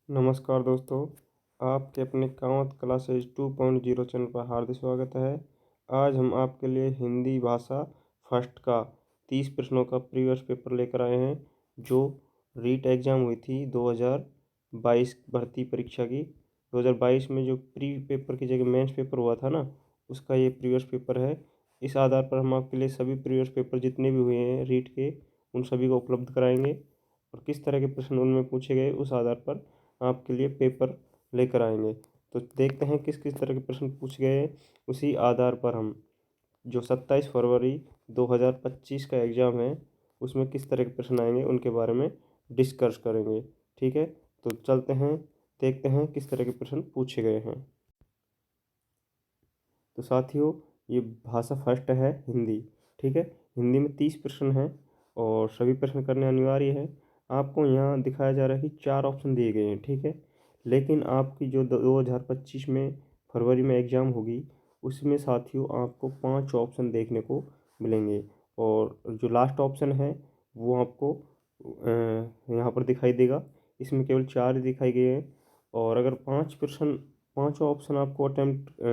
नमस्कार दोस्तों, आपके अपने कांवत क्लासेज 2.0 चैनल पर हार्दिक स्वागत है। आज हम आपके लिए हिंदी भाषा फर्स्ट का 30 प्रश्नों का प्रीवियस पेपर लेकर आए हैं, जो रीट एग्ज़ाम हुई थी 2022 भर्ती परीक्षा की। 2022 में जो प्री पेपर की जगह मेंस पेपर हुआ था ना, उसका ये प्रीवियस पेपर है। इस आधार पर हम आपके लिए सभी प्रीवियस पेपर जितने भी हुए हैं रीट के, उन सभी को उपलब्ध कराएंगे और किस तरह के प्रश्न उनमें पूछे गए उस आधार पर आपके लिए पेपर लेकर आएंगे। तो देखते हैं किस किस तरह के प्रश्न पूछे गए हैं। उसी आधार पर हम जो 27 फरवरी 2025 का एग्ज़ाम है, उसमें किस तरह के प्रश्न आएंगे उनके बारे में डिस्कस करेंगे। ठीक है, तो चलते हैं, देखते हैं किस तरह के प्रश्न पूछे गए हैं। तो साथियों, ये भाषा फर्स्ट है हिंदी। ठीक है, हिंदी में 30 प्रश्न हैं और सभी प्रश्न करने अनिवार्य है। आपको यहाँ दिखाया जा रहा है कि 4 ऑप्शन दिए गए हैं। ठीक है, लेकिन आपकी जो 2025 में फरवरी में एग्ज़ाम होगी, उसमें साथियों आपको 5 ऑप्शन देखने को मिलेंगे और जो लास्ट ऑप्शन है वो आपको यहाँ पर दिखाई देगा। इसमें केवल 4 ही दिखाई गए हैं और अगर 5 प्रश्न, पाँचों ऑप्शन आपको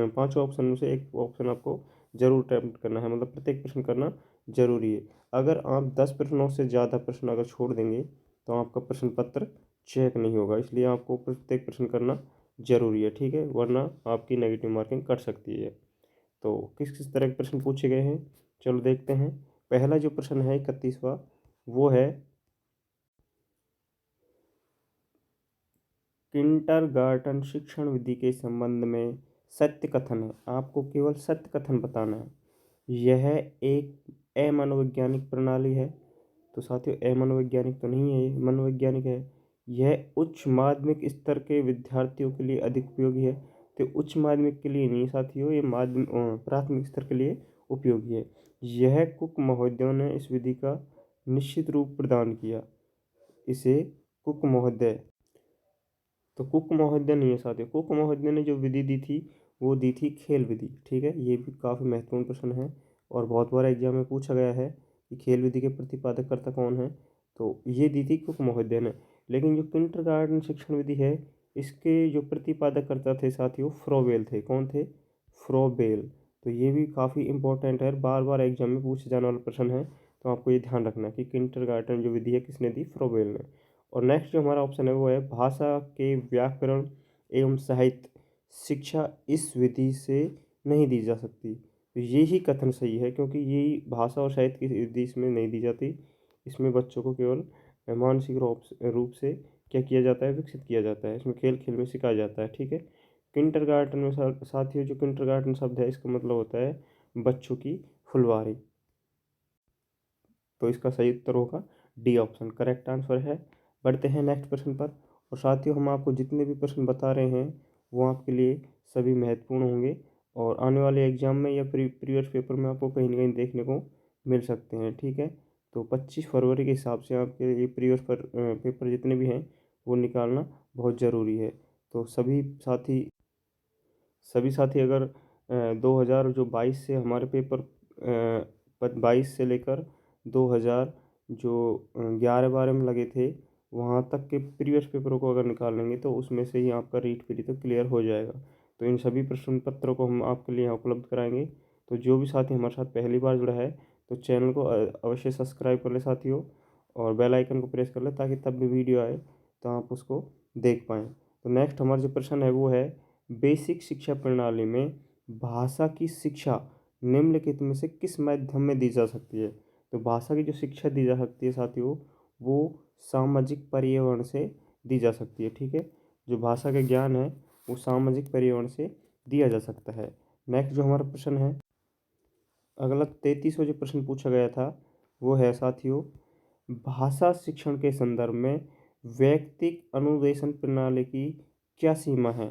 पाँचों ऑप्शन में से एक ऑप्शन आपको ज़रूर अटैम्प्ट करना है, मतलब प्रत्येक प्रश्न करना ज़रूरी है। अगर आप 10 प्रश्नों से ज़्यादा प्रश्न अगर छोड़ देंगे तो आपका प्रश्न पत्र चेक नहीं होगा, इसलिए आपको प्रत्येक प्रश्न करना ज़रूरी है। ठीक है, वरना आपकी नेगेटिव मार्किंग कट सकती है। तो किस किस तरह के प्रश्न पूछे गए हैं, चलो देखते हैं। पहला जो प्रश्न है 31वां, वो है किंडरगार्टन शिक्षण विधि के संबंध में सत्य कथन है। आपको केवल सत्य कथन बताना है। यह एक अमनोवैज्ञानिक प्रणाली है। तो साथियों, अमनोवैज्ञानिक तो नहीं है, ये मनोवैज्ञानिक है। यह उच्च माध्यमिक स्तर के विद्यार्थियों के लिए अधिक उपयोगी है। तो उच्च माध्यमिक के लिए नहीं साथियों, ये प्राथमिक स्तर के लिए उपयोगी है। यह कुक महोदयों ने इस विधि का निश्चित रूप प्रदान किया। इसे कुक महोदय, तो कुक महोदय नहीं है साथियों, कुक महोदय ने जो विधि दी थी वो दी थी खेल विधि। ठीक है, ये भी काफ़ी महत्वपूर्ण प्रश्न है और बहुत बार एग्जाम में पूछा गया है कि खेल विधि के प्रतिपादककर्ता कौन है। तो ये दी थी कुक महोदय ने। लेकिन जो किंडरगार्टन शिक्षण विधि है, इसके जो प्रतिपादककर्ता थे साथियों, फ्रोबेल थे। कौन थे? फ्रोबेल। तो ये भी काफ़ी इंपॉर्टेंट है, बार बार एग्जाम में पूछे जाने वाला प्रश्न है। तो आपको ये ध्यान रखना है कि किंडरगार्टन जो विधि है किसने दी? फ्रोबेल ने। और नेक्स्ट जो हमारा ऑप्शन है वो है भाषा के व्याकरण एवं साहित्य शिक्षा इस विधि से नहीं दी जा सकती। तो यही कथन सही है, क्योंकि यही भाषा और साहित्य की विधि इसमें नहीं दी जाती। इसमें बच्चों को केवल मानसिक रूप से क्या किया जाता है? विकसित किया जाता है। इसमें खेल खेल में सिखाया जाता है। ठीक है, किंडरगार्टन में साथियों, जो किंडरगार्टन शब्द है इसका मतलब होता है बच्चों की फुलवारी। तो इसका सही उत्तर होगा डी ऑप्शन, करेक्ट आंसर है। बढ़ते हैं नेक्स्ट प्रश्न पर। और साथियों, हम आपको जितने भी प्रश्न बता रहे हैं वो आपके लिए सभी महत्वपूर्ण होंगे और आने वाले एग्जाम में या प्रीवियस पेपर में आपको कहीं ना कहीं देखने को मिल सकते हैं। ठीक है, तो 25 फरवरी के हिसाब से आपके ये प्रीवियस पेपर जितने भी हैं वो निकालना बहुत ज़रूरी है। तो सभी साथी अगर 2000 जो 22 से हमारे पेपर 22 से लेकर 2000 जो 11-12 में लगे थे, वहाँ तक के प्रीवियस पेपरों को अगर निकाल लेंगे तो उसमें से ही आपका रीट प्री तो क्लियर हो जाएगा। तो इन सभी प्रश्न पत्रों को हम आपके लिए यहाँ उपलब्ध कराएंगे। तो जो भी साथी हमारे साथ पहली बार जुड़ा है तो चैनल को अवश्य सब्सक्राइब कर ले साथियों, और बेल आइकन को प्रेस कर ले ताकि तब भी वीडियो आए तो आप उसको देख पाएँ। तो नेक्स्ट हमारा जो प्रश्न है वो है, बेसिक शिक्षा प्रणाली में भाषा की शिक्षा निम्नलिखित में से किस माध्यम में दी जा सकती है? तो भाषा की जो शिक्षा दी जा सकती है साथियों, वो सामाजिक पर्यावरण से दी जा सकती है। ठीक है, जो भाषा का ज्ञान है वो सामाजिक पर्यावरण से दिया जा सकता है। नेक्स्ट जो हमारा प्रश्न है, अगला 33वां जो प्रश्न पूछा गया था वो है साथियों, भाषा शिक्षण के संदर्भ में वैयक्तिक अनुदेशन प्रणाली की क्या सीमा है?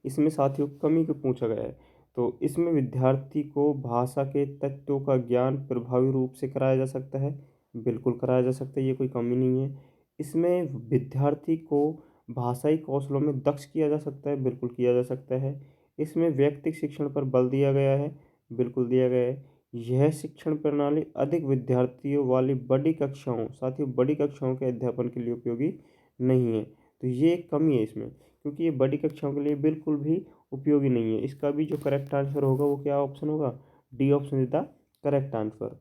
इसमें साथियों कमी को पूछा गया है। तो इसमें विद्यार्थी को भाषा के तत्वों का ज्ञान प्रभावी रूप से कराया जा सकता है। बिल्कुल कराया जा सकता है, ये कोई कमी नहीं है। इसमें विद्यार्थी को भाषाई कौशलों में दक्ष किया जा सकता है। बिल्कुल किया जा सकता है। इसमें व्यक्तिगत शिक्षण पर बल दिया गया है। बिल्कुल दिया गया है। यह शिक्षण प्रणाली अधिक विद्यार्थियों वाली बड़ी कक्षाओं, साथियों बड़ी कक्षाओं के अध्यापन के लिए उपयोगी नहीं है। तो ये एक कमी है इसमें, क्योंकि ये बड़ी कक्षाओं के लिए बिल्कुल भी उपयोगी नहीं है। इसका भी जो करेक्ट आंसर होगा वो क्या ऑप्शन होगा, D option is the correct answer.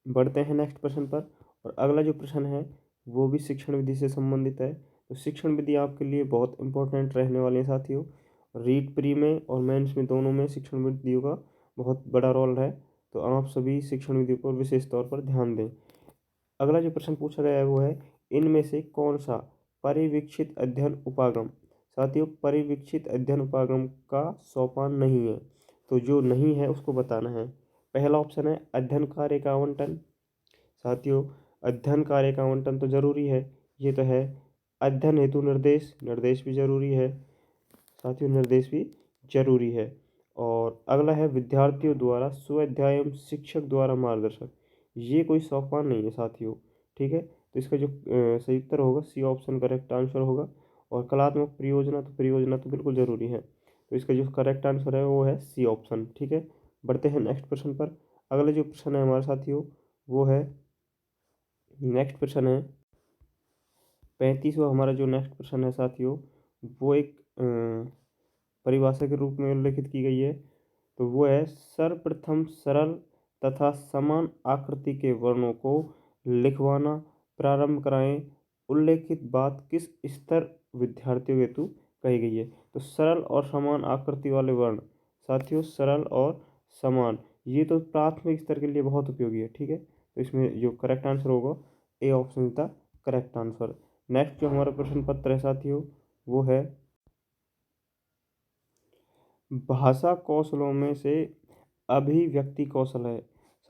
बढ़ते हैं नेक्स्ट प्रश्न पर। और अगला जो प्रश्न है वो भी शिक्षण विधि से संबंधित है। तो शिक्षण विधि आपके लिए बहुत इंपॉर्टेंट रहने वाली है साथियों। रीट प्री में और मेंस में दोनों में शिक्षण विधियों का बहुत बड़ा रोल है। तो आप सभी शिक्षण विधियों पर विशेष तौर पर ध्यान दें। अगला जो प्रश्न पूछा गया है वो है, इनमें से कौन सा परिवीक्षित अध्ययन उपागम। साथियों, परिवीक्षित अध्ययन उपागम का सोपान नहीं है, तो जो नहीं है उसको बताना है। पहला ऑप्शन है अध्ययन कार्य का आवंटन। साथियों, अध्ययन कार्य का आवंटन तो जरूरी है, ये तो है। अध्ययन हेतु निर्देश, निर्देश भी जरूरी है साथियों, निर्देश भी जरूरी है। और अगला है विद्यार्थियों द्वारा स्वाध्याय एवं शिक्षक द्वारा मार्गदर्शक, ये कोई सोपान नहीं है साथियों। ठीक है, तो इसका जो सही उत्तर होगा सी ऑप्शन करेक्ट आंसर होगा। और कलात्मक परियोजना तो बिल्कुल ज़रूरी है, तो इसका जो करेक्ट आंसर है वो है सी ऑप्शन। ठीक है, बढ़ते हैं नेक्स्ट प्रश्न पर। अगला जो प्रश्न है हमारे साथियों वो है, नेक्स्ट प्रश्न है 35वां। हमारा जो नेक्स्ट प्रश्न है साथियों वो एक परिभाषा के रूप में उल्लेखित की गई है। तो वो है, सर्वप्रथम सरल तथा समान आकृति के वर्णों को लिखवाना प्रारंभ कराएं। उल्लेखित बात किस स्तर विद्यार्थियों हेतु कही गई है। तो सरल और समान आकृति वाले वर्ण साथियों, सरल और समान, ये तो प्राथमिक स्तर के लिए बहुत उपयोगी है। ठीक है, तो इसमें जो करेक्ट आंसर होगा A option is the correct answer. Next जो हमारा प्रश्न पत्र है साथियों वो है, भाषा कौशलों में से अभिव्यक्ति कौशल है।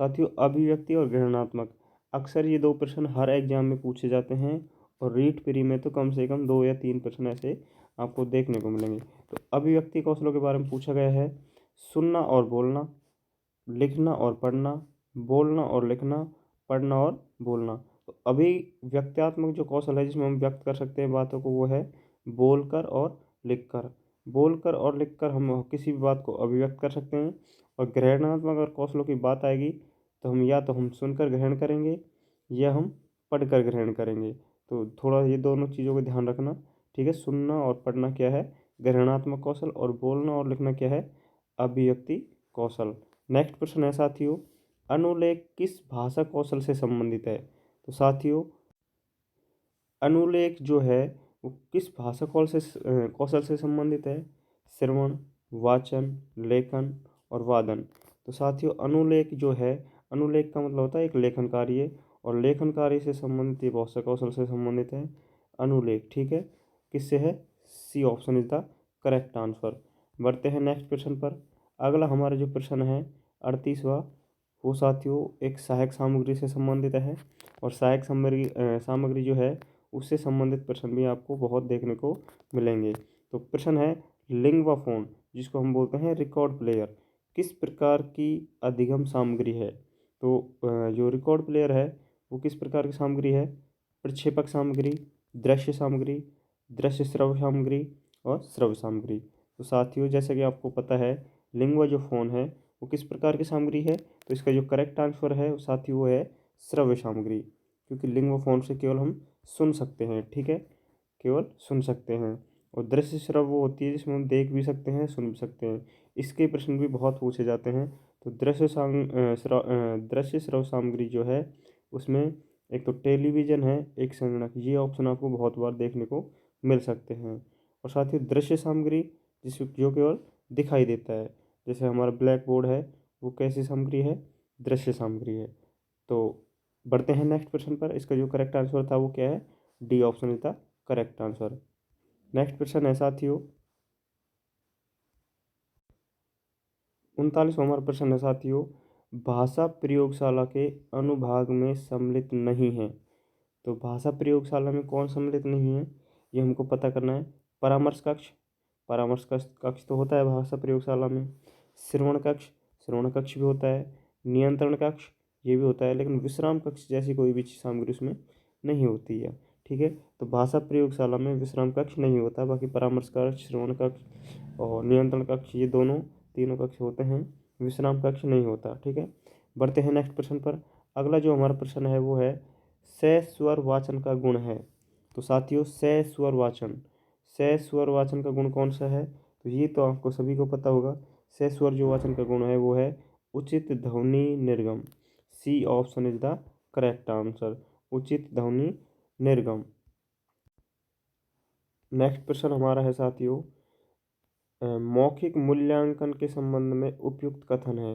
साथियों, अभिव्यक्ति और ग्रहणात्मक, अक्सर ये दो प्रश्न हर एग्जाम में पूछे जाते हैं। और रीट प्री में तो कम से कम 2 या 3 प्रश्न ऐसे आपको देखने को मिलेंगे। तो अभिव्यक्ति कौशलों के बारे में पूछा गया है, सुनना और बोलना, लिखना और पढ़ना, बोलना और लिखना, पढ़ना और बोलना। तो अभिव्यक्त्यात्मक जो कौशल है जिसमें हम व्यक्त कर सकते हैं बातों को वो है बोलकर और लिखकर। बोलकर और लिखकर हम किसी भी बात को अभिव्यक्त कर सकते हैं। और ग्रहणात्मक अगर कौशलों की बात आएगी तो हम या तो हम सुनकर ग्रहण करेंगे या हम पढ़कर ग्रहण करेंगे। तो थोड़ा ये दोनों चीज़ों का ध्यान रखना। ठीक है, सुनना और पढ़ना क्या है, ग्रहणात्मक कौशल, और बोलना और लिखना क्या है, अभिव्यक्ति कौशल। नेक्स्ट प्रश्न है साथियों, अनुलेख किस भाषा कौशल से संबंधित है। तो साथियों, अनुलेख जो है वो किस भाषा कौशल से संबंधित है, श्रवण, वाचन, लेखन और वादन। तो साथियों, अनुलेख जो है, अनुलेख का मतलब होता है एक लेखन कार्य, और लेखन कार्य से संबंधित ये भाषा कौशल से संबंधित है अनुलेख। ठीक है, किससे है, C option is the correct answer. बढ़ते हैं नेक्स्ट प्रश्न पर। अगला हमारा जो प्रश्न है 38वां, वो साथियों एक सहायक सामग्री से संबंधित है। और सहायक सामग्री जो है उससे संबंधित प्रश्न भी आपको बहुत देखने को मिलेंगे। तो प्रश्न है, लिंग्वाफोन जिसको हम बोलते हैं रिकॉर्ड प्लेयर, किस प्रकार की अधिगम सामग्री है। तो जो रिकॉर्ड प्लेयर है वो किस प्रकार की सामग्री है, प्रक्षेपक सामग्री, दृश्य सामग्री, दृश्य श्रव्य सामग्री और श्रव्य सामग्री। तो साथियों, जैसे कि आपको पता है लिंग्वा जो फोन है वो किस प्रकार की सामग्री है, तो इसका जो करेक्ट आंसर है साथियों वो है श्रव्य सामग्री, क्योंकि लिंग्वा फोन से केवल हम सुन सकते हैं। ठीक है, केवल सुन सकते हैं। और दृश्य श्रव्य वो होती है जिसमें हम देख भी सकते हैं, सुन भी सकते हैं। इसके प्रश्न भी बहुत पूछे जाते हैं। तो दृश्य श्रव्य सामग्री जो है उसमें एक तो टेलीविज़न है, एक संगणक, ये ऑप्शन आपको बहुत बार देखने को मिल सकते हैं। और साथ ही दृश्य सामग्री जो केवल दिखाई देता है, जैसे हमारा ब्लैक बोर्ड है, वो कैसी सामग्री है, दृश्य सामग्री है। तो बढ़ते हैं नेक्स्ट प्रश्न पर। इसका जो करेक्ट आंसर था वो क्या है, D option is the correct answer. Next प्रश्न है साथियों 39वां हमारा प्रश्न है साथियों, भाषा प्रयोगशाला के अनुभाग में सम्मिलित नहीं है। तो भाषा प्रयोगशाला में कौन सम्मिलित नहीं है ये हमको पता करना है। परामर्श कक्ष, परामर्श कक्ष तो होता है भाषा प्रयोगशाला में। श्रवण कक्ष, श्रवण कक्ष भी होता है। नियंत्रण कक्ष, ये भी होता है, लेकिन विश्राम कक्ष जैसी कोई भी सामग्री उसमें नहीं होती है। ठीक है, तो भाषा प्रयोगशाला में विश्राम कक्ष नहीं होता, बाकी परामर्श कक्ष, श्रवण कक्ष और नियंत्रण कक्ष ये दोनों तीनों कक्ष होते हैं, विश्राम कक्ष नहीं होता। ठीक है, बढ़ते हैं नेक्स्ट प्रश्न पर। अगला जो हमारा प्रश्न है वो है, से स्वर वाचन का गुण है। तो साथियों से स्वर वाचन, से स्वर वाचन का गुण कौन सा है? तो ये तो आपको सभी को पता होगा। से स्वर जो वाचन का गुण है वो है उचित ध्वनि निर्गम। C option is the correct answer, उचित ध्वनि निर्गम। नेक्स्ट प्रश्न हमारा है साथियों, मौखिक मूल्यांकन के संबंध में उपयुक्त कथन है।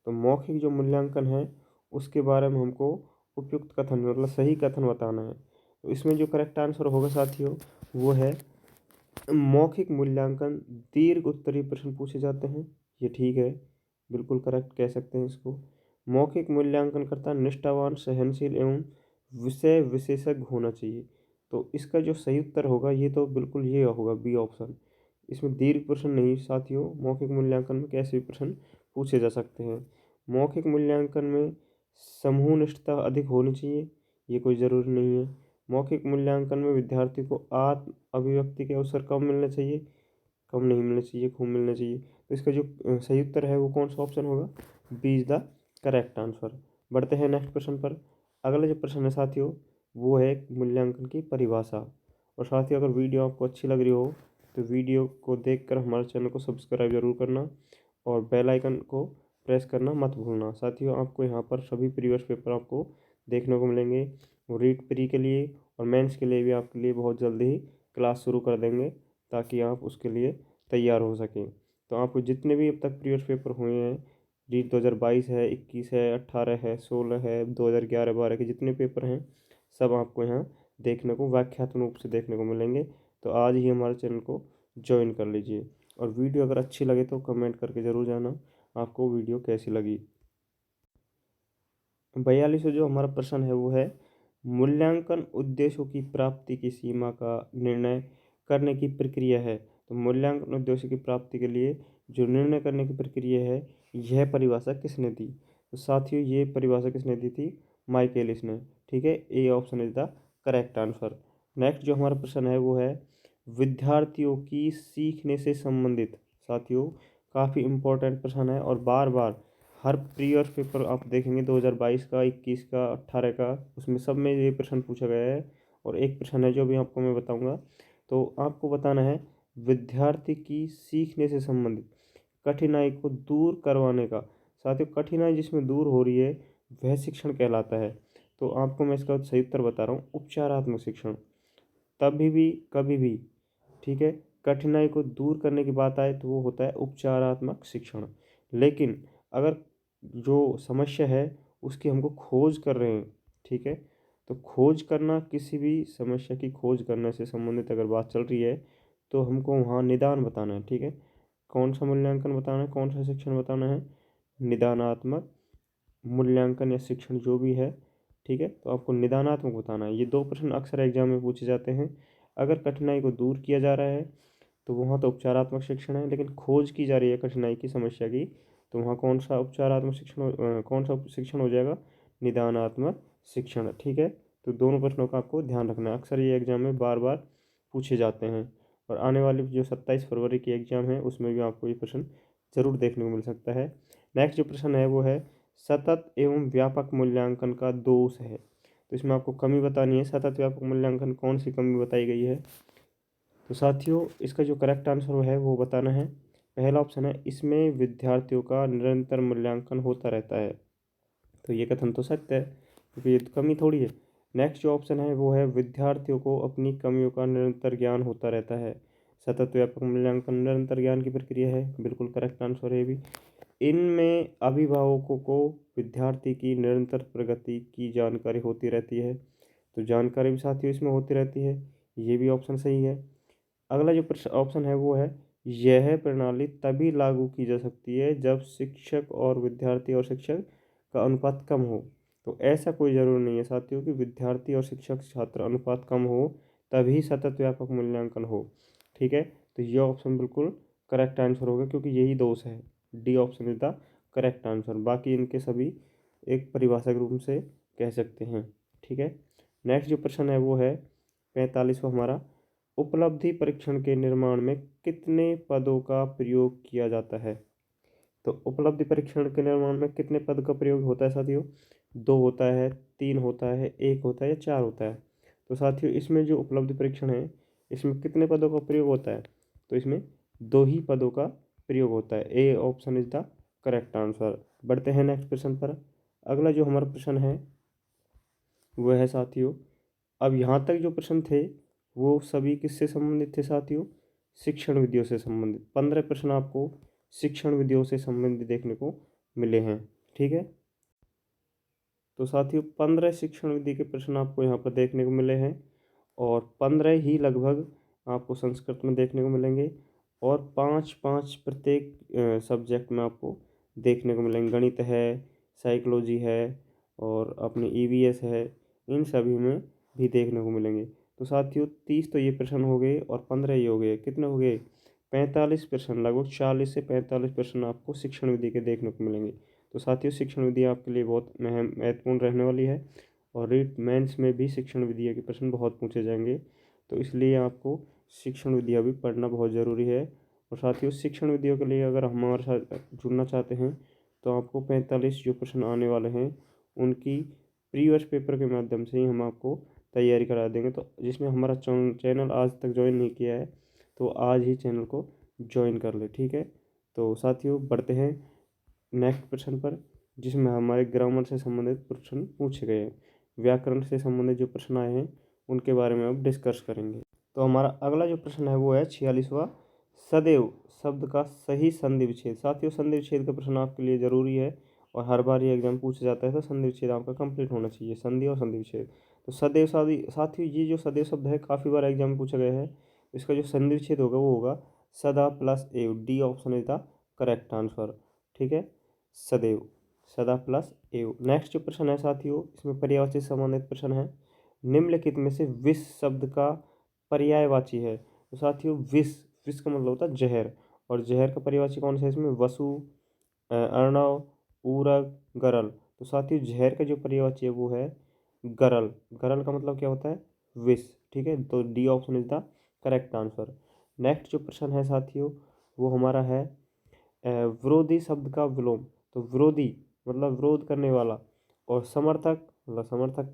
तो मौखिक जो मूल्यांकन है उसके बारे में हमको उपयुक्त कथन मतलब सही कथन बताना है। तो इसमें जो करेक्ट आंसर होगा साथियों वो है मौखिक मूल्यांकन दीर्घ उत्तरीय प्रश्न पूछे जाते हैं। ये ठीक है, बिल्कुल करेक्ट कह सकते हैं इसको। मौखिक मूल्यांकन करता निष्ठावान, सहनशील एवं विषय विशेषज्ञ होना चाहिए। तो इसका जो सही उत्तर होगा ये तो बिल्कुल ये होगा बी ऑप्शन। इसमें दीर्घ प्रश्न नहीं साथियों, मौखिक मूल्यांकन में कैसे भी प्रश्न पूछे जा सकते हैं। मौखिक मूल्यांकन में समूह निष्ठता अधिक होनी चाहिए, ये कोई ज़रूरी नहीं है। मौखिक मूल्यांकन में विद्यार्थी को आत्म अभिव्यक्ति के अवसर कम मिलने चाहिए, कम नहीं मिलने चाहिए, खूब मिलने चाहिए। तो इसका जो सही उत्तर है वो कौन सा ऑप्शन होगा? B is the correct answer. बढ़ते हैं नेक्स्ट प्रश्न पर। अगला जो प्रश्न है साथियों वो है मूल्यांकन की परिभाषा। और साथियों अगर वीडियो आपको अच्छी लग रही हो तो वीडियो को देखकर हमारे चैनल को सब्सक्राइब जरूर करना और बेल आइकन को प्रेस करना मत भूलना। साथियों आपको यहाँ पर सभी प्रीवियस पेपर आपको देखने को मिलेंगे। रीट प्री के लिए और मेंस के लिए भी आपके लिए बहुत जल्दी ही क्लास शुरू कर देंगे ताकि आप उसके लिए तैयार हो सकें। तो आपको जितने भी अब तक प्रीवियस पेपर हुए हैं, रीट 2022 है, 21 है, 18 है, 16 है, 2011-12 के जितने पेपर हैं सब आपको यहाँ देखने को व्याख्यात्मक रूप से देखने को मिलेंगे। तो आज ही हमारे चैनल को ज्वाइन कर लीजिए और वीडियो अगर अच्छी लगे तो कमेंट करके ज़रूर जाना आपको वीडियो कैसी लगी। 42वां जो हमारा प्रश्न है वो है मूल्यांकन उद्देश्यों की प्राप्ति की सीमा का निर्णय करने की प्रक्रिया है। तो मूल्यांकन उद्देश्य की प्राप्ति के लिए जो निर्णय करने की प्रक्रिया है यह परिभाषा किसने दी? तो साथियों ये परिभाषा किसने दी थी? माइकलिस ने। ठीक है, A option is the correct answer. Next जो हमारा प्रश्न है वो है विद्यार्थियों की सीखने से संबंधित। साथियों काफ़ी इम्पोर्टेंट प्रश्न है और बार बार हर प्रीवियस पेपर आप देखेंगे 2022 का, 21 का, 18 का, उसमें सब में ये प्रश्न पूछा गया है। और एक प्रश्न है जो भी आपको मैं बताऊंगा। तो आपको बताना है विद्यार्थी की सीखने से संबंधित कठिनाई को दूर करवाने का। साथियों कठिनाई जिसमें दूर हो रही है वह शिक्षण कहलाता है। तो आपको मैं इसका सही उत्तर बता रहा हूँ, उपचारात्मक शिक्षण। तभी भी कभी भी, ठीक है, कठिनाई को दूर करने की बात आए तो वो होता है उपचारात्मक शिक्षण। लेकिन अगर जो समस्या है उसकी हमको खोज कर रहे हैं, ठीक है, तो खोज करना किसी भी समस्या की खोज करने से संबंधित अगर बात चल रही है तो हमको वहाँ निदान बताना है। ठीक है, कौन सा मूल्यांकन बताना है, कौन सा शिक्षण बताना है? निदानात्मक मूल्यांकन या शिक्षण जो भी है, ठीक है, तो आपको निदानात्मक बताना है। ये दो प्रश्न अक्सर एग्जाम में पूछे जाते हैं। अगर कठिनाई को दूर किया जा रहा है तो वहाँ तो उपचारात्मक शिक्षण है, लेकिन खोज की जा रही है कठिनाई की, समस्या की, तो वहाँ कौन सा उपचारात्मक शिक्षण कौन सा शिक्षण हो जाएगा? निदानात्मक शिक्षण। ठीक है, तो दोनों प्रश्नों का आपको ध्यान रखना है, अक्सर ये एग्जाम में बार बार पूछे जाते हैं। और आने वाली जो 27 फरवरी की एग्ज़ाम है उसमें भी आपको ये प्रश्न जरूर देखने को मिल सकता है। नेक्स्ट जो प्रश्न है वो है सतत एवं व्यापक मूल्यांकन का दोष है। तो इसमें आपको कमी बतानी है, सतत व्यापक मूल्यांकन कौन सी कमी बताई गई है? तो साथियों इसका जो करेक्ट आंसर है वो बताना है। पहला ऑप्शन है इसमें विद्यार्थियों का निरंतर मूल्यांकन होता रहता है। तो ये कथन तो सत्य है क्योंकि ये तो कमी थोड़ी है। नेक्स्ट जो ऑप्शन है वो है विद्यार्थियों को अपनी कमियों का निरंतर ज्ञान होता रहता है। सतत व्यापक मूल्यांकन निरंतर ज्ञान की प्रक्रिया है, बिल्कुल करेक्ट आंसर है भी। इनमें अभिभावकों को विद्यार्थी की निरंतर प्रगति की जानकारी होती रहती है। तो जानकारी भी साथियों इसमें होती रहती है, ये भी ऑप्शन सही है। अगला जो ऑप्शन है वो है यह प्रणाली तभी लागू की जा सकती है जब शिक्षक और विद्यार्थी और शिक्षक का अनुपात कम हो। तो ऐसा कोई ज़रूरी नहीं है साथियों कि विद्यार्थी और शिक्षक छात्र अनुपात कम हो तभी सतत व्यापक मूल्यांकन हो। ठीक है, तो ये ऑप्शन बिल्कुल करेक्ट आंसर होगा क्योंकि यही दोष है। D option is the correct answer, बाकी इनके सभी एक परिभाषा के रूप से कह सकते हैं। ठीक है, नेक्स्ट जो प्रश्न है वो है 45वां हमारा, उपलब्धि परीक्षण के निर्माण में कितने पदों का प्रयोग किया जाता है? तो उपलब्धि परीक्षण के निर्माण में कितने पद का प्रयोग होता है साथियों? 2 होता है, 3 होता है, 1 होता है या 4 होता है? तो साथियों इसमें जो उपलब्ध परीक्षण है इसमें कितने पदों का प्रयोग होता है, तो इसमें 2 ही पदों का प्रयोग होता है। A option is the correct answer. बढ़ते हैं नेक्स्ट प्रश्न पर। अगला जो हमारा प्रश्न है वह है साथियों, अब यहाँ तक जो प्रश्न थे वो सभी किससे संबंधित थे साथियों, शिक्षण विधियों से संबंधित। 15 प्रश्न आपको शिक्षण विधियों से संबंधित देखने को मिले हैं। ठीक है, तो साथियों 15 शिक्षण विधि के प्रश्न आपको यहाँ पर देखने को मिले हैं और 15 ही लगभग आपको संस्कृत में देखने को मिलेंगे और 5-5 प्रत्येक सब्जेक्ट में आपको देखने को मिलेंगे। गणित है, साइकोलॉजी है और अपनी ईवीएस है, इन सभी में भी देखने को मिलेंगे। तो साथियों 30 तो ये प्रश्न हो गए और 15 ये हो गए, कितने हो गए 45 प्रश्न, लगभग 40 से 45 प्रश्न आपको शिक्षण विधि के देखने को मिलेंगे। तो साथियों शिक्षण विधि आपके लिए बहुत महत्वपूर्ण रहने वाली है और रीट मेंस में भी शिक्षण विधि के प्रश्न बहुत पूछे जाएंगे, तो इसलिए आपको शिक्षण विधियाँ भी पढ़ना बहुत ज़रूरी है। और साथियों शिक्षण विधियों के लिए अगर हमारे साथ जुड़ना चाहते हैं तो आपको 45 जो प्रश्न आने वाले हैं उनकी प्रीवियस पेपर के माध्यम से ही हम आपको तैयारी करा देंगे। तो जिसमें हमारा चैनल आज तक ज्वाइन नहीं किया है तो आज ही चैनल को ज्वाइन कर ले। ठीक है, तो साथियों बढ़ते हैं नेक्स्ट प्रश्न पर, जिसमें हमारे ग्रामर से संबंधित प्रश्न पूछे गए हैं। व्याकरण से संबंधित जो प्रश्न आए हैं उनके बारे में अब डिस्कस करेंगे। तो हमारा अगला जो प्रश्न है वो है 46वां, सदैव शब्द का सही संधि विच्छेद। साथियों संधि विच्छेद का प्रश्न आपके लिए ज़रूरी है और हर बार ये एग्जाम पूछा जाता है, तो संधि विच्छेद आपका कंप्लीट होना चाहिए, संधि और संधि विच्छेद। तो सदैव साथियों ये जो सदैव शब्द है काफ़ी बार एग्जाम में पूछा गया है, इसका जो संधि विच्छेद होगा वो होगा सदा प्लस एव। D option is the correct answer. ठीक है, सदैव, सदा प्लस एव। नेक्स्ट जो प्रश्न है साथियों इसमें पर्यायवाची से संबंधित प्रश्न है। निम्नलिखित में से विष शब्द का पर्यायवाची है। तो साथियों विष, विष का मतलब होता है जहर, और जहर का पर्यायवाची कौन सा है इसमें, वसु, अर्णव, ऊरग, गरल। तो साथियों जहर का जो पर्यायवाची है वो है गरल। गरल का मतलब क्या होता है, विष। ठीक है, तो D option is the correct answer. Next जो प्रश्न है साथियों वो हमारा है विरोधी शब्द का विलोम। तो विरोधी मतलब विरोध करने वाला, और समर्थक मतलब समर्थक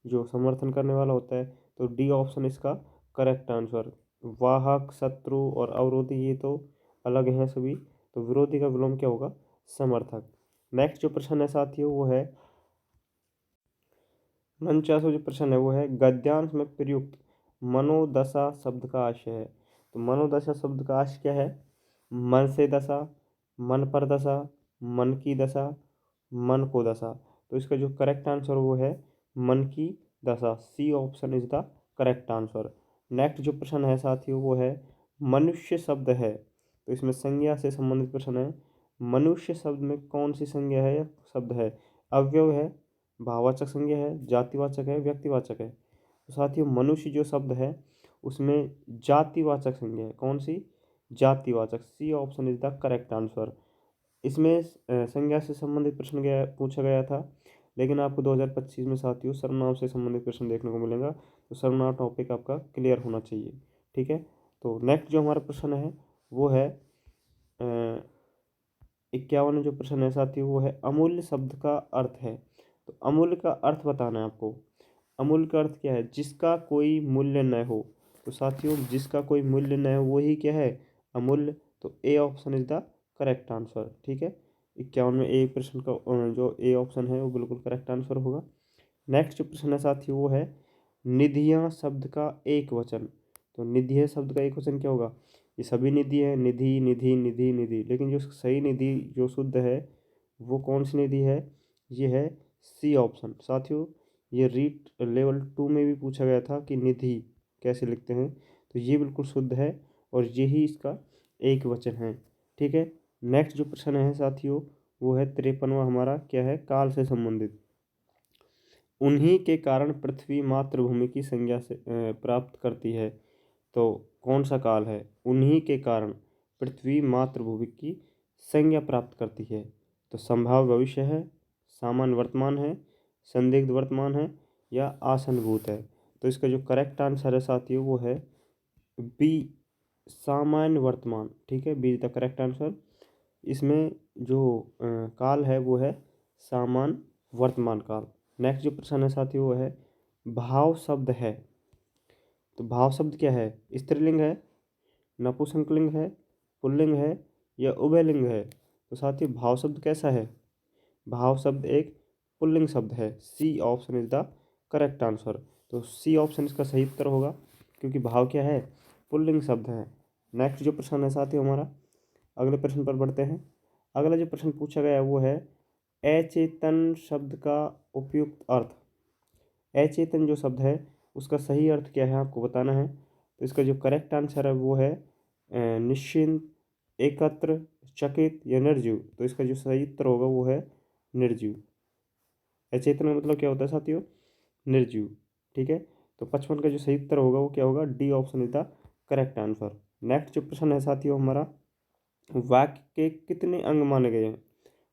जो समर्थन करने वाला होता है, तो डी ऑप्शन इसका करेक्ट आंसर। वाहक, शत्रु और अवरोधी ये तो अलग हैं सभी, तो विरोधी का विलोम क्या होगा, समर्थक। नेक्स्ट जो प्रश्न है साथियों वो है 49वां जो प्रश्न है वो है गद्यांश में प्रयुक्त मनोदशा शब्द का आशय है। तो मनोदशा शब्द का आशय क्या है, मन से दशा, मन पर दशा, मन की दशा, मन को दशा। तो इसका जो करेक्ट आंसर वो है मन की दशा। C option is the correct answer. Next जो प्रश्न है साथियों वो है मनुष्य शब्द है। तो इसमें संज्ञा से संबंधित प्रश्न है। मनुष्य शब्द में कौन सी संज्ञा है या शब्द है, अव्यय है, भाववाचक संज्ञा है, जातिवाचक है, व्यक्तिवाचक है। तो साथियों मनुष्य जो शब्द है उसमें जातिवाचक संज्ञा है, कौन सी, जातिवाचक। C option is the correct answer. इसमें संज्ञा से संबंधित प्रश्न गया पूछा गया था, लेकिन आपको 2025 में साथियों सर्वनाम से संबंधित प्रश्न देखने को मिलेगा, तो सर्वनाम टॉपिक आपका क्लियर होना चाहिए। ठीक है, तो नेक्स्ट जो हमारा प्रश्न है वो है 51 जो प्रश्न है साथियों वो है अमूल्य शब्द का अर्थ है। तो अमूल्य का अर्थ बताना है आपको। अमूल्य का अर्थ क्या है, जिसका कोई मूल्य न हो। तो साथियों जिसका कोई मूल्य न हो वही क्या है, अमूल्य। तो A option is the correct answer. ठीक है, 51 में ए प्रश्न का जो ए ऑप्शन है वो बिल्कुल करेक्ट आंसर होगा। नेक्स्ट जो प्रश्न है साथियों वो है निधियाँ शब्द का एक वचन। तो निधि शब्द का एक वचन क्या होगा, ये सभी निधि है, निधि निधि निधि निधि, लेकिन जो सही निधि जो शुद्ध है वो कौन सी निधि है, ये है सी ऑप्शन। साथियों ये रीट लेवल 2 में भी पूछा गया था कि निधि कैसे लिखते हैं, तो ये बिल्कुल शुद्ध है और यही इसका एक वचन है। ठीक है, नेक्स्ट जो प्रश्न है साथियों वो है 53वां हमारा, क्या है, काल से संबंधित। उन्हीं के कारण पृथ्वी मातृभूमि की संज्ञा से प्राप्त करती है। तो कौन सा काल है, उन्हीं के कारण पृथ्वी मातृभूमि की संज्ञा प्राप्त करती है। तो संभाव्य भविष्य है, सामान्य वर्तमान है, संदिग्ध वर्तमान है या आसन्नभूत है। तो इसका जो करेक्ट आंसर है साथियों वो है बी, सामान्य वर्तमान। ठीक है, B is the correct answer. इसमें जो काल है वो है सामान्य वर्तमान काल। नेक्स्ट जो प्रश्न है साथियों वो है भाव शब्द है। तो भाव शब्द क्या है? स्त्रीलिंग है, नपुंसकलिंग है, पुल्लिंग है या उभयलिंग है? तो साथियों भाव शब्द कैसा है? भाव शब्द एक पुल्लिंग शब्द है। C option is the correct answer. तो सी ऑप्शन इसका सही उत्तर होगा, क्योंकि भाव क्या है? पुल्लिंग शब्द है। नेक्स्ट जो प्रश्न है साथियों हमारा, अगले प्रश्न पर बढ़ते हैं। अगला जो प्रश्न पूछा गया है वो है अचेतन शब्द का उपयुक्त अर्थ। अचेतन जो शब्द है उसका सही अर्थ क्या है आपको बताना है। तो इसका जो करेक्ट आंसर है वो है निश्चिंत, एकत्र, चकित या निर्जीव। तो इसका जो सही उत्तर होगा वो है निर्जीव। अचेतन का मतलब क्या होता है साथियों? निर्जीव। ठीक है, तो 55 का जो सही उत्तर होगा वो क्या होगा? D option is the correct answer. Next जो प्रश्न है साथियों हमारा, वाक्य के कितने अंग माने गए हैं?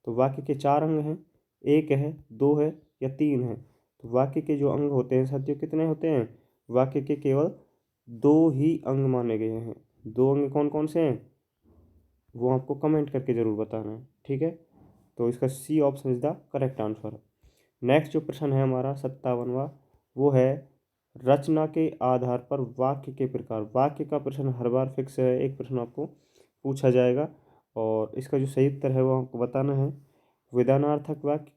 तो वाक्य के 4 अंग हैं, 1 है, 2 है या 3 है? तो वाक्य के जो अंग होते हैं साथियों कितने होते हैं? वाक्य के केवल 2 ही अंग माने गए हैं। 2 अंग कौन कौन से हैं वो आपको कमेंट करके ज़रूर बताना है। ठीक है, तो इसका C option is the correct answer. Next जो प्रश्न है हमारा 57वां, वो है रचना के आधार पर वाक्य के प्रकार। वाक्य का प्रश्न हर बार फिक्स है, एक प्रश्न आपको पूछा जाएगा और इसका जो सही उत्तर है वो आपको बताना है। विधानार्थक वाक्य,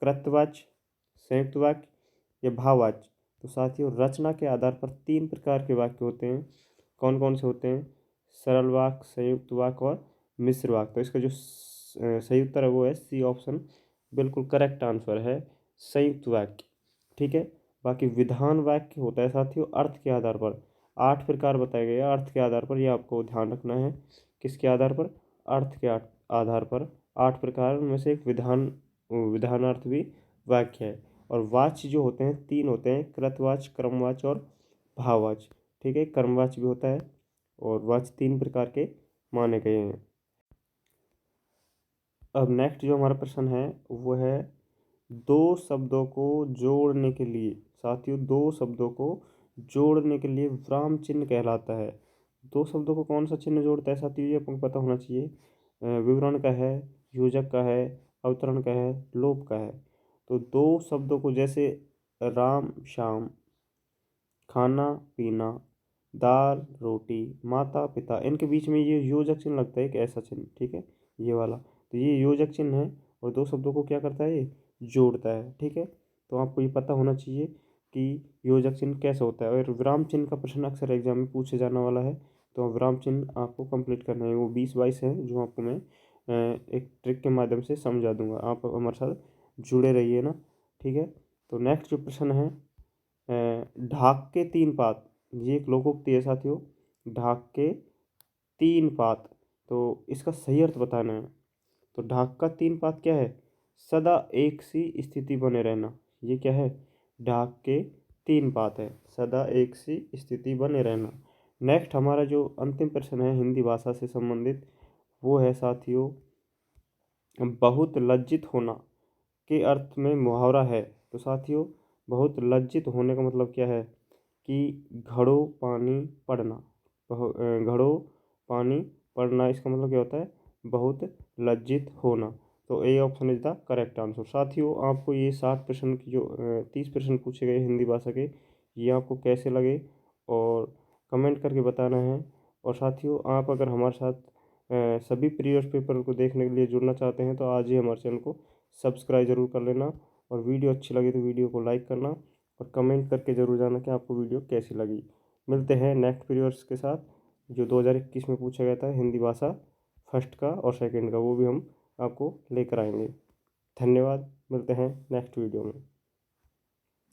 कृतवाच्य, संयुक्त वाक्य या भाववाच्य? तो साथियों रचना के आधार पर 3 प्रकार के वाक्य होते हैं। कौन कौन से होते हैं? सरल वाक्य, संयुक्त वाक्य और मिश्र वाक्य। तो इसका जो सही उत्तर है वो है सी ऑप्शन, बिल्कुल करेक्ट आंसर है, संयुक्त वाक्य। ठीक है, बाकी विधान वाक्य होता है साथियों अर्थ के आधार पर। 8 प्रकार बताए गए हैं अर्थ के आधार पर, ये आपको ध्यान रखना है। किसके आधार पर? अर्थ के आधार पर 8 प्रकार में से एक विधानार्थ भी वाक्य है। और वाच्य जो होते हैं 3 होते हैं, कृतवाच्य, क्रमवाच्य और भाववाच्य। ठीक है, कर्मवाच्य भी होता है और वाच्य 3 प्रकार के माने गए हैं। अब नेक्स्ट जो हमारा प्रश्न है वो है 2 शब्दों को जोड़ने के लिए। साथियों 2 शब्दों को जोड़ने के लिए विराम चिन्ह कहलाता है। 2 शब्दों को कौन सा चिन्ह जोड़ता है साथियों, ये आपको पता होना चाहिए। विवरण का है, योजक का है, अवतरण का है, लोप का है। तो 2 शब्दों को जैसे राम शाम, खाना पीना, दाल रोटी, माता पिता, इनके बीच में ये योजक चिन्ह लगता है, एक ऐसा चिन्ह। ठीक है, ये वाला, तो ये योजक चिन्ह है और 2 शब्दों को क्या करता है? ये जोड़ता है। ठीक है, तो आपको ये पता होना चाहिए कि योजक चिन्ह कैसे होता है। और विराम चिन्ह का प्रश्न अक्सर एग्जाम में पूछे जाने वाला है, तो विराम चिन्ह आपको कंप्लीट करना है। वो 20-22 है जो आपको मैं एक ट्रिक के माध्यम से समझा दूंगा। आप हमारे साथ जुड़े रहिए ना। ठीक है, तो नेक्स्ट जो प्रश्न है ढाक के 3 पात, ये एक लोकोक्ति है साथियों। ढाक के 3 पात, तो इसका सही अर्थ बताना है। तो ढाक का 3 पात क्या है? सदा एक सी स्थिति बने रहना। ये क्या है? ढाक के 3 पात है, सदा एक सी स्थिति बने रहना। नेक्स्ट हमारा जो अंतिम प्रश्न है हिंदी भाषा से संबंधित, वो है साथियों बहुत लज्जित होना के अर्थ में मुहावरा है। तो साथियों बहुत लज्जित होने का मतलब क्या है? कि घड़ों पानी पड़ना। घड़ों पानी पड़ना इसका मतलब क्या होता है? बहुत लज्जित होना। तो A option is the correct answer. साथियों आपको ये 60 प्रश्न की जो 30 प्रश्न पूछे गए हिंदी भाषा के, ये आपको कैसे लगे और कमेंट करके बताना है। और साथियों आप अगर हमारे साथ सभी प्रीवियस पेपर को देखने के लिए जुड़ना चाहते हैं तो आज ही हमारे चैनल को सब्सक्राइब जरूर कर लेना। और वीडियो अच्छी लगी तो वीडियो को लाइक करना और कमेंट करके ज़रूर जाना कि आपको वीडियो कैसी लगी। मिलते हैं नेक्स्ट पीरियड्स के साथ, जो 2021 में पूछा गया था हिंदी भाषा फर्स्ट का और सेकंड का, वो भी हम आपको लेकर आएंगे। धन्यवाद, मिलते हैं नेक्स्ट वीडियो में।